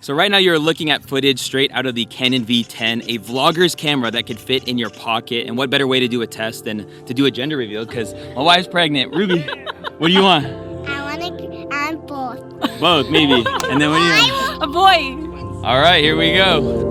So right now you're looking at footage straight out of the Canon V10, a vlogger's camera that could fit in your pocket. And what better way to do a test than to do a gender reveal, because my wife's pregnant. Ruby, what do you want? I'm both. Both, maybe. And then what do you want? A boy. All right, here we go.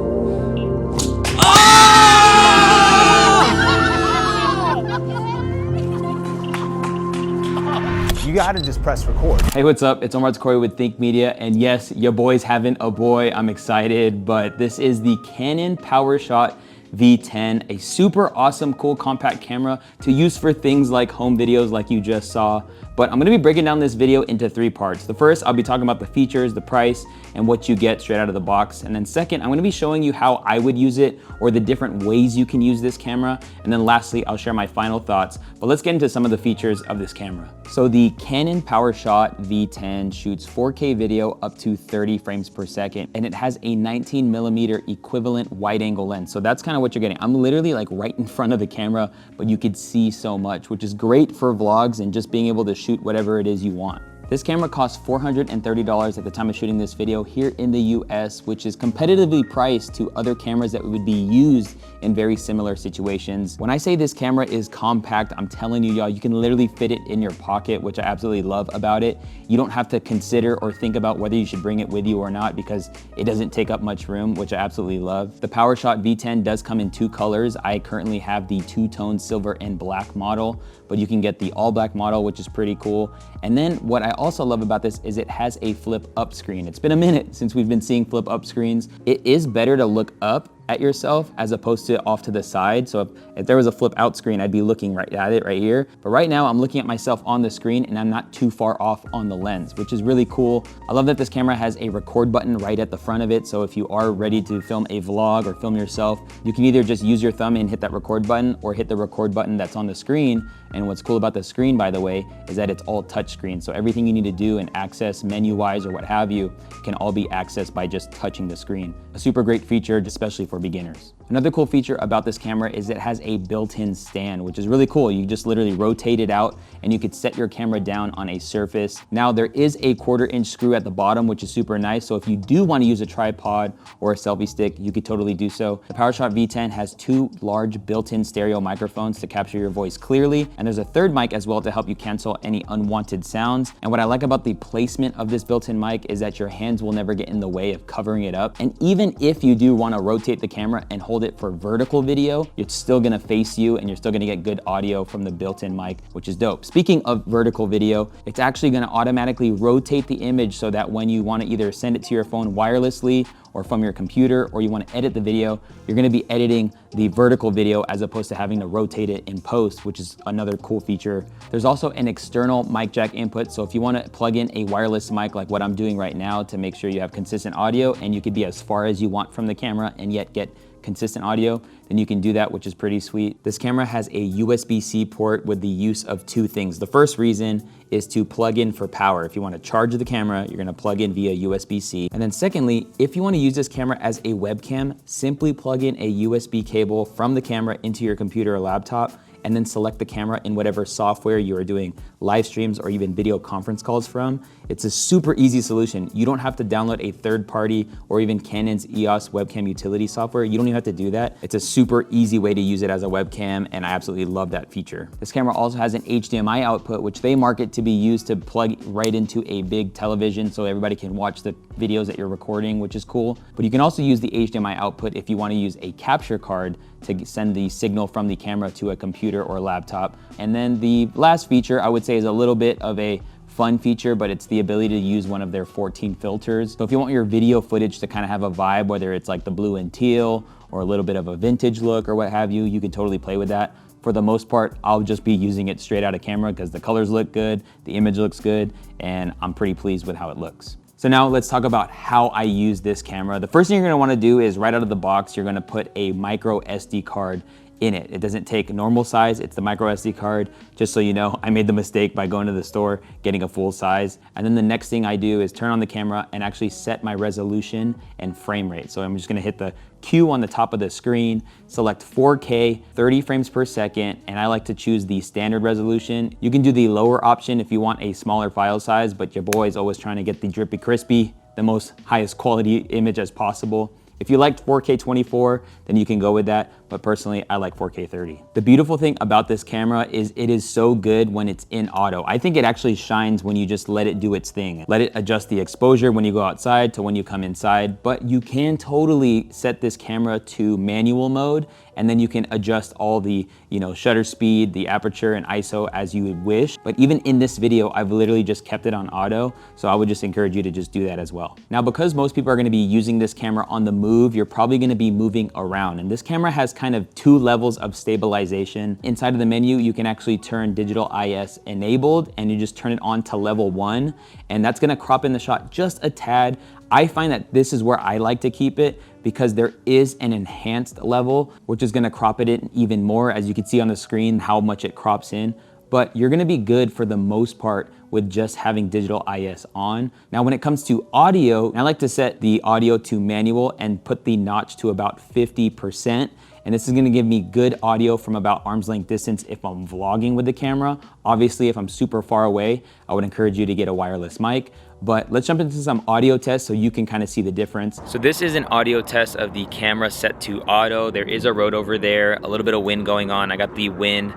You gotta just press record. Hey, what's up? It's Omar Corey with Think Media, and yes, your boy's having a boy. I'm excited, but this is the Canon PowerShot V10, a super awesome, cool, compact camera to use for things like home videos like you just saw. But I'm gonna be breaking down this video into 3 parts. The first, I'll be talking about the features, the price, and what you get straight out of the box. And then second, I'm gonna be showing you how I would use it or the different ways you can use this camera. And then lastly, I'll share my final thoughts. But let's get into some of the features of this camera. So the Canon PowerShot V10 shoots 4K video up to 30 frames per second, and it has a 19mm equivalent wide angle lens. So that's kind of what you're getting. I'm literally like right in front of the camera, but you could see so much, which is great for vlogs and just being able to shoot whatever it is you want. This camera costs $430 at the time of shooting this video here in the US, which is competitively priced to other cameras that would be used in very similar situations. When I say this camera is compact, I'm telling you, y'all, you can literally fit it in your pocket, which I absolutely love about it. You don't have to consider or think about whether you should bring it with you or not because it doesn't take up much room, which I absolutely love. The PowerShot V10 does come in 2 colors. I currently have the 2-tone silver and black model, but you can get the all black model, which is pretty cool. And then what I also love about this is it has a flip up screen. It's been a minute since we've been seeing flip up screens. It is better to look up at yourself as opposed to off to the side. So if there was a flip out screen, I'd be looking right at it right here. But right now I'm looking at myself on the screen and I'm not too far off on the lens, which is really cool. I love that this camera has a record button right at the front of it. So if you are ready to film a vlog or film yourself, you can either just use your thumb and hit that record button or hit the record button that's on the screen. And what's cool about the screen, by the way, is that it's all touch screen. So everything you need to do and access menu-wise or what have you can all be accessed by just touching the screen. A super great feature, especially for beginners. Another cool feature about this camera is it has a built-in stand, which is really cool. You just literally rotate it out and you could set your camera down on a surface. Now there is a 1/4-inch screw at the bottom, which is super nice. So if you do want to use a tripod or a selfie stick, you could totally do so. The PowerShot V10 has 2 large built-in stereo microphones to capture your voice clearly. And there's a 3rd mic as well to help you cancel any unwanted sounds. And what I like about the placement of this built-in mic is that your hands will never get in the way of covering it up. And even if you do want to rotate the camera and hold it for vertical video, it's still gonna face you and you're still gonna get good audio from the built-in mic, which is dope. Speaking of vertical video, it's actually gonna automatically rotate the image so that when you wanna either send it to your phone wirelessly or from your computer, or you wanna edit the video, you're gonna be editing the vertical video as opposed to having to rotate it in post, which is another cool feature. There's also an external mic jack input, so if you wanna plug in a wireless mic like what I'm doing right now to make sure you have consistent audio and you could be as far as you want from the camera and yet get consistent audio, then you can do that, which is pretty sweet. This camera has a USB-C port with the use of 2 things. The first reason is to plug in for power. If you want to charge the camera, you're gonna plug in via USB-C. And then secondly, if you want to use this camera as a webcam, simply plug in a USB cable from the camera into your computer or laptop and then select the camera in whatever software you are doing live streams or even video conference calls from. It's a super easy solution. You don't have to download a 3rd-party or even Canon's EOS webcam utility software. You don't even have to do that. It's a super easy way to use it as a webcam, and I absolutely love that feature. This camera also has an HDMI output, which they market to be used to plug right into a big television so everybody can watch the videos that you're recording, which is cool. But you can also use the HDMI output if you want to use a capture card to send the signal from the camera to a computer or laptop. And then the last feature I would say is a little bit of a fun feature, but it's the ability to use one of their 14 filters. So if you want your video footage to kind of have a vibe, whether it's like the blue and teal or a little bit of a vintage look or what have you, you can totally play with that. For the most part, I'll just be using it straight out of camera because the colors look good, the image looks good, and I'm pretty pleased with how it looks. So now let's talk about how I use this camera. The first thing you're gonna wanna do is right out of the box, you're gonna put a micro SD card in it. It doesn't take normal size, it's the micro SD card. Just so you know, I made the mistake by going to the store, getting a full size. And then the next thing I do is turn on the camera and actually set my resolution and frame rate. So I'm just gonna hit the Q on the top of the screen, select 4K, 30 frames per second, and I like to choose the standard resolution. You can do the lower option if you want a smaller file size, but your boy is always trying to get the drippy crispy the most highest quality image as possible. If you liked 4K 24, then you can go with that, but personally, I like 4K 30. The beautiful thing about this camera is it is so good when it's in auto. I think it actually shines when you just let it do its thing. Let it adjust the exposure when you go outside to when you come inside, but you can totally set this camera to manual mode, and then you can adjust all the, shutter speed, the aperture and ISO as you would wish. But even in this video, I've literally just kept it on auto. So I would just encourage you to just do that as well. Now, because most people are gonna be using this camera on the move, you're probably gonna be moving around. And this camera has kind of 2 levels of stabilization. Inside of the menu, you can actually turn digital IS enabled, and you just turn it on to level 1. And that's gonna crop in the shot just a tad. I find that this is where I like to keep it, because there is an enhanced level, which is gonna crop it in even more. As you can see on the screen, how much it crops in, but you're gonna be good for the most part with just having digital IS on. Now, when it comes to audio, I like to set the audio to manual and put the notch to about 50%. And this is gonna give me good audio from about arm's length distance if I'm vlogging with the camera. Obviously, if I'm super far away, I would encourage you to get a wireless mic. But let's jump into some audio tests so you can kind of see the difference. So this is an audio test of the camera set to auto. There is a road over there, a little bit of wind going on. I got the wind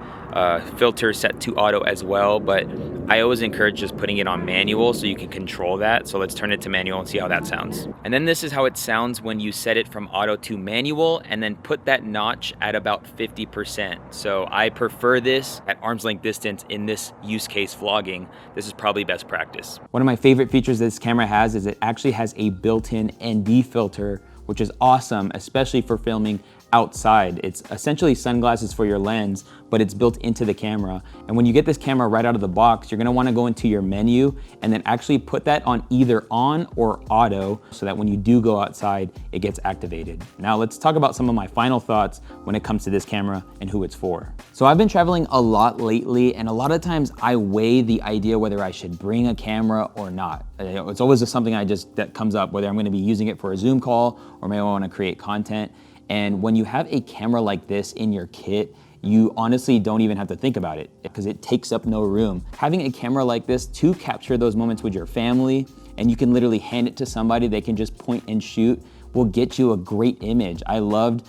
filter set to auto as well, but I always encourage just putting it on manual so you can control that. So let's turn it to manual and see how that sounds. And then this is how it sounds when you set it from auto to manual and then put that notch at about 50%. So I prefer this at arm's length distance in this use case vlogging. This is probably best practice. One of my favorite features this camera has is it actually has a built-in ND filter, which is awesome, especially for filming outside. It's essentially sunglasses for your lens, but it's built into the camera. And when you get this camera right out of the box, you're gonna wanna go into your menu and then actually put that on either on or auto so that when you do go outside, it gets activated. Now let's talk about some of my final thoughts when it comes to this camera and who it's for. So I've been traveling a lot lately, and a lot of times I weigh the idea whether I should bring a camera or not. It's always just something that comes up, whether I'm gonna be using it for a Zoom call or maybe I wanna create content. And when you have a camera like this in your kit, you honestly don't even have to think about it because it takes up no room. Having a camera like this to capture those moments with your family, and you can literally hand it to somebody, they can just point and shoot, will get you a great image. I loved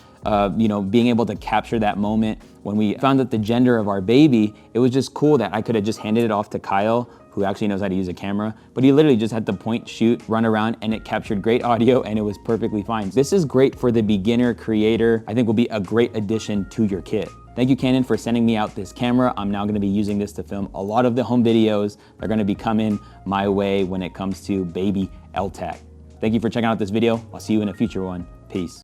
being able to capture that moment. When we found out the gender of our baby, it was just cool that I could have just handed it off to Kyle, who actually knows how to use a camera, but he literally just had to point, shoot, run around, and it captured great audio and it was perfectly fine. This is great for the beginner creator. I think will be a great addition to your kit. Thank you, Canon, for sending me out this camera. I'm now gonna be using this to film a lot of the home videos that are gonna be coming my way when it comes to baby LTAC. Thank you for checking out this video. I'll see you in a future one. Peace.